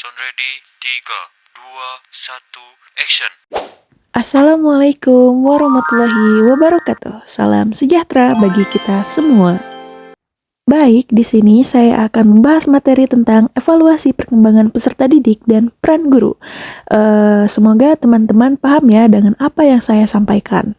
Sound ready, 3, 2, 1, action. Assalamualaikum warahmatullahi wabarakatuh. Salam sejahtera bagi kita semua. Baik, di sini saya akan membahas materi tentang evaluasi perkembangan peserta didik dan peran guru. Semoga teman-teman paham ya dengan apa yang saya sampaikan.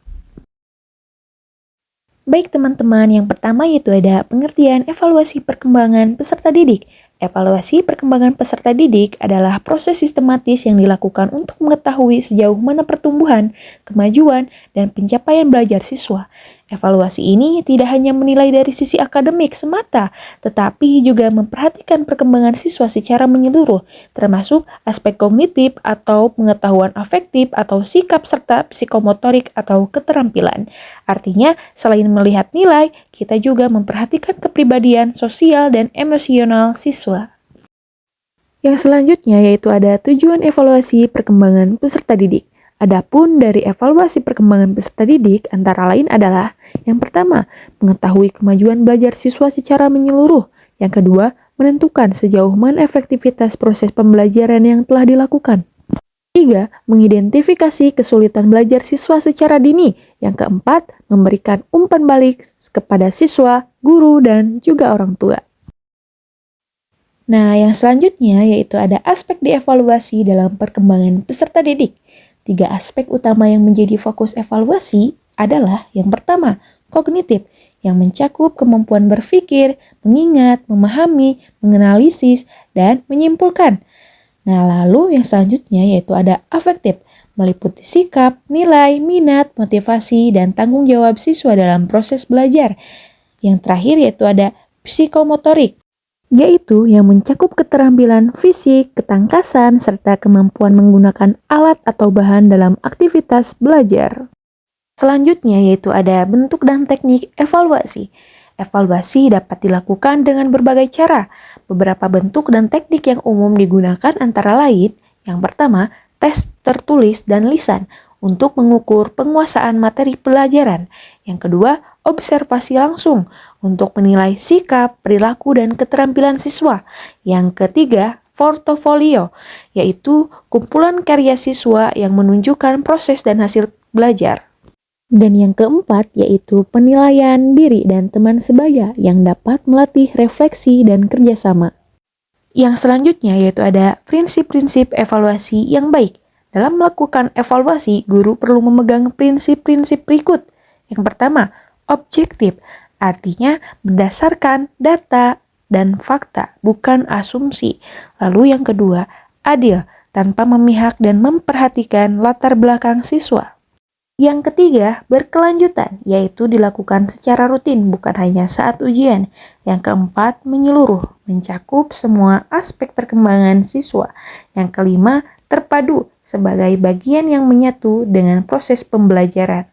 Baik teman-teman, yang pertama yaitu ada pengertian evaluasi perkembangan peserta didik. Evaluasi perkembangan peserta didik adalah proses sistematis yang dilakukan untuk mengetahui sejauh mana pertumbuhan, kemajuan, dan pencapaian belajar siswa. Evaluasi ini tidak hanya menilai dari sisi akademik semata, tetapi juga memperhatikan perkembangan siswa secara menyeluruh, termasuk aspek kognitif atau pengetahuan afektif atau sikap serta psikomotorik atau keterampilan. Artinya, selain melihat nilai, kita juga memperhatikan kepribadian, sosial, dan emosional siswa. Yang selanjutnya yaitu ada tujuan evaluasi perkembangan peserta didik. Adapun dari evaluasi perkembangan peserta didik antara lain adalah yang pertama, mengetahui kemajuan belajar siswa secara menyeluruh. Yang kedua, menentukan sejauh mana efektivitas proses pembelajaran yang telah dilakukan. Tiga, mengidentifikasi kesulitan belajar siswa secara dini. Yang keempat, memberikan umpan balik kepada siswa, guru, dan juga orang tua. Nah, yang selanjutnya yaitu ada aspek dievaluasi dalam perkembangan peserta didik. Tiga aspek utama yang menjadi fokus evaluasi adalah yang pertama, kognitif, yang mencakup kemampuan berpikir, mengingat, memahami, menganalisis, dan menyimpulkan. Nah, lalu yang selanjutnya yaitu ada afektif, meliputi sikap, nilai, minat, motivasi, dan tanggung jawab siswa dalam proses belajar. Yang terakhir yaitu ada psikomotorik, yaitu yang mencakup keterampilan fisik, ketangkasan, serta kemampuan menggunakan alat atau bahan dalam aktivitas belajar. Selanjutnya yaitu ada bentuk dan teknik evaluasi. Evaluasi dapat dilakukan dengan berbagai cara. Beberapa bentuk dan teknik yang umum digunakan antara lain, yang pertama, tes tertulis dan lisan untuk mengukur penguasaan materi pelajaran. Yang kedua, observasi langsung untuk menilai sikap, perilaku, dan keterampilan siswa. Yang ketiga, portofolio, yaitu kumpulan karya siswa yang menunjukkan proses dan hasil belajar. Dan yang keempat, yaitu penilaian diri dan teman sebaya yang dapat melatih refleksi dan kerjasama. Yang selanjutnya yaitu ada prinsip-prinsip evaluasi yang baik. Dalam melakukan evaluasi, guru perlu memegang prinsip-prinsip berikut. Yang pertama, objektif, artinya berdasarkan data dan fakta, bukan asumsi. Lalu yang kedua, adil, tanpa memihak dan memperhatikan latar belakang siswa. Yang ketiga, berkelanjutan, yaitu dilakukan secara rutin, bukan hanya saat ujian. Yang keempat, menyeluruh, mencakup semua aspek perkembangan siswa. Yang kelima, terpadu, sebagai bagian yang menyatu dengan proses pembelajaran.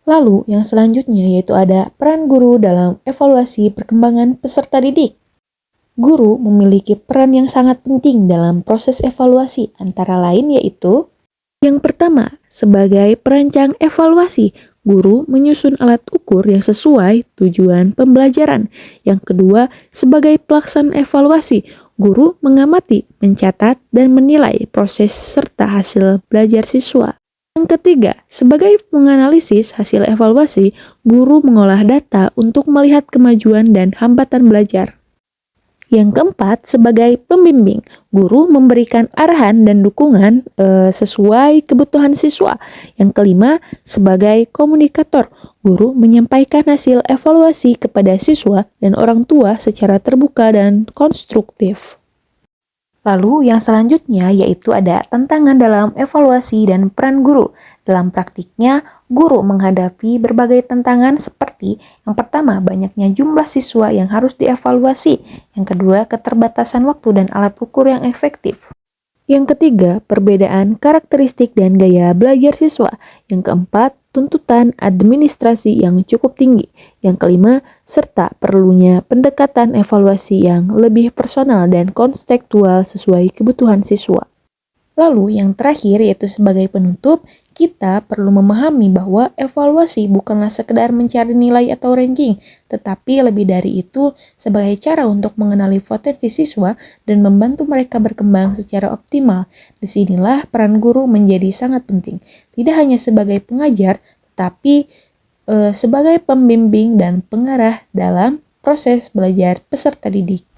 Lalu, yang selanjutnya yaitu ada peran guru dalam evaluasi perkembangan peserta didik. Guru memiliki peran yang sangat penting dalam proses evaluasi, antara lain yaitu yang pertama, sebagai perancang evaluasi, guru menyusun alat ukur yang sesuai tujuan pembelajaran. Yang kedua, sebagai pelaksana evaluasi, guru mengamati, mencatat, dan menilai proses serta hasil belajar siswa. Yang ketiga, sebagai menganalisis hasil evaluasi, guru mengolah data untuk melihat kemajuan dan hambatan belajar. Yang keempat, sebagai pembimbing, guru memberikan arahan dan dukungan sesuai kebutuhan siswa. Yang kelima, sebagai komunikator, guru menyampaikan hasil evaluasi kepada siswa dan orang tua secara terbuka dan konstruktif. Lalu yang selanjutnya yaitu ada tantangan dalam evaluasi dan peran guru. Dalam praktiknya, guru menghadapi berbagai tantangan seperti yang pertama, banyaknya jumlah siswa yang harus dievaluasi. Yang kedua, keterbatasan waktu dan alat ukur yang efektif. Yang ketiga, perbedaan karakteristik dan gaya belajar siswa. Yang keempat, tuntutan administrasi yang cukup tinggi. Yang kelima, serta perlunya pendekatan evaluasi yang lebih personal dan kontekstual sesuai kebutuhan siswa. Lalu yang terakhir yaitu sebagai penutup, kita perlu memahami bahwa evaluasi bukanlah sekedar mencari nilai atau ranking, tetapi lebih dari itu sebagai cara untuk mengenali potensi siswa dan membantu mereka berkembang secara optimal. Disinilah peran guru menjadi sangat penting, tidak hanya sebagai pengajar, tetapi sebagai pembimbing dan pengarah dalam proses belajar peserta didik.